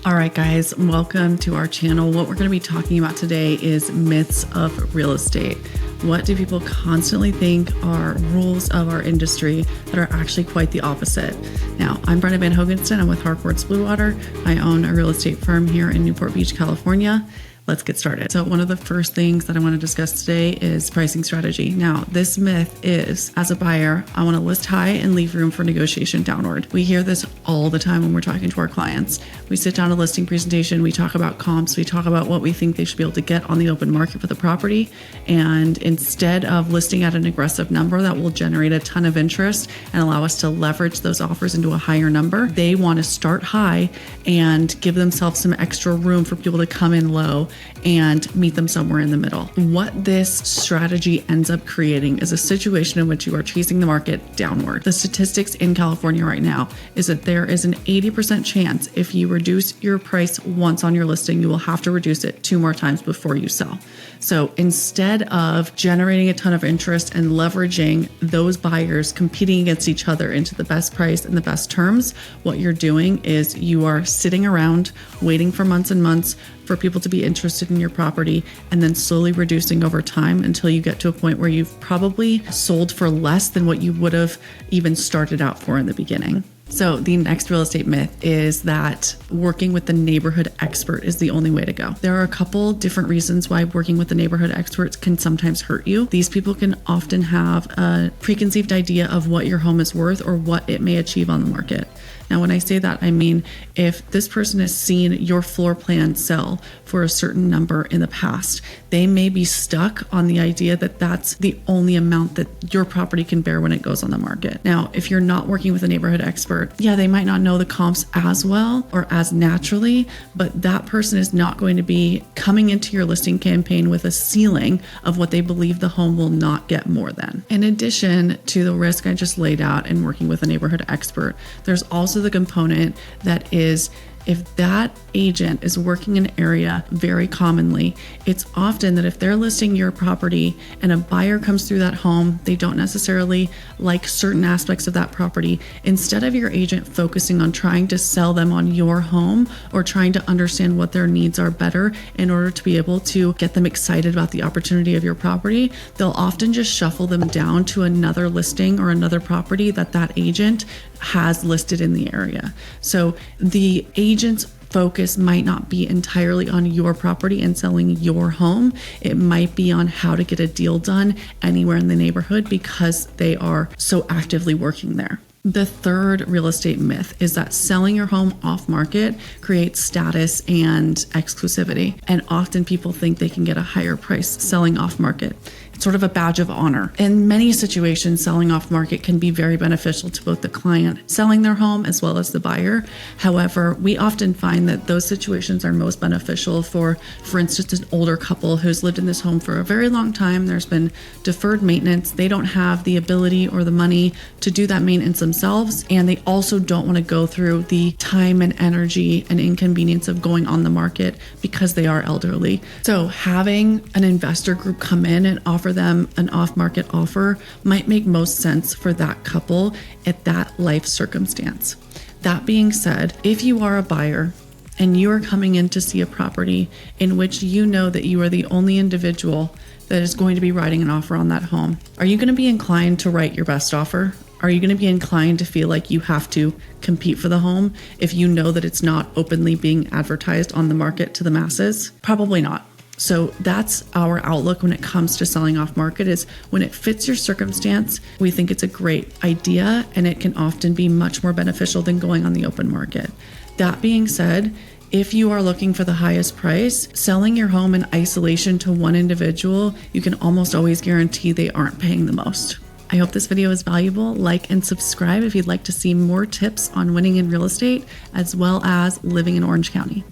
All right, guys, welcome to our channel. What we're going to be talking about today is myths of real estate. What do people constantly think are rules of our industry that are actually quite the opposite? Now, I'm Brenna Van Hogensten. I'm with Harcourts Bluewater. I own a real estate firm here in Newport Beach, California. Let's get started. So one of the first things that I want to discuss today is pricing strategy. Now, this myth is, as a buyer, I want to list high and leave room for negotiation downward. We hear this all the time when we're talking to our clients. We sit down a listing presentation, we talk about comps, we talk about what we think they should be able to get on the open market for the property. And instead of listing at an aggressive number that will generate a ton of interest and allow us to leverage those offers into a higher number, they want to start high and give themselves some extra room for people to come in low and meet them somewhere in the middle. What this strategy ends up creating is a situation in which you are chasing the market downward. The statistics in California right now is that there is an 80% chance if you reduce your price once on your listing, you will have to reduce it 2 more times before you sell. So instead of generating a ton of interest and leveraging those buyers competing against each other into the best price and the best terms, what you're doing is you are sitting around waiting for months and months for people to be interested in your property and then slowly reducing over time until you get to a point where you've probably sold for less than what you would have even started out for in the beginning. So the next real estate myth is that working with the neighborhood expert is the only way to go. There are a couple different reasons why working with the neighborhood experts can sometimes hurt you. These people can often have a preconceived idea of what your home is worth or what it may achieve on the market. Now, when I say that, I mean, if this person has seen your floor plan sell for a certain number in the past, they may be stuck on the idea that that's the only amount that your property can bear when it goes on the market. Now, if you're not working with a neighborhood expert, they might not know the comps as well or as naturally, but that person is not going to be coming into your listing campaign with a ceiling of what they believe the home will not get more than. In addition to the risk I just laid out in working with a neighborhood expert, there's also the component that is, if that agent is working an area very commonly, it's often that if they're listing your property and a buyer comes through that home, they don't necessarily like certain aspects of that property. Instead of your agent focusing on trying to sell them on your home or trying to understand what their needs are better in order to be able to get them excited about the opportunity of your property, they'll often just shuffle them down to another listing or another property that agent has listed in the area. So the agent's focus might not be entirely on your property and selling your home. It might be on how to get a deal done anywhere in the neighborhood because they are so actively working there. The third real estate myth is that selling your home off market creates status and exclusivity. And often people think they can get a higher price selling off market. It's sort of a badge of honor. In many situations, selling off market can be very beneficial to both the client selling their home as well as the buyer. However, we often find that those situations are most beneficial for instance, an older couple who's lived in this home for a very long time. There's been deferred maintenance. They don't have the ability or the money to do that maintenance themselves. And they also don't want to go through the time and energy and inconvenience of going on the market because they are elderly. So having an investor group come in and offer them an off-market offer might make most sense for that couple at that life circumstance. That being said, if you are a buyer and you are coming in to see a property in which you know that you are the only individual that is going to be writing an offer on that home, are you going to be inclined to write your best offer? Are you going to be inclined to feel like you have to compete for the home if you know that it's not openly being advertised on the market to the masses? Probably not. So that's our outlook when it comes to selling off market, is when it fits your circumstance, we think it's a great idea and it can often be much more beneficial than going on the open market. That being said, if you are looking for the highest price, selling your home in isolation to one individual, you can almost always guarantee they aren't paying the most. I hope this video is valuable. Like and subscribe if you'd like to see more tips on winning in real estate, as well as living in Orange County.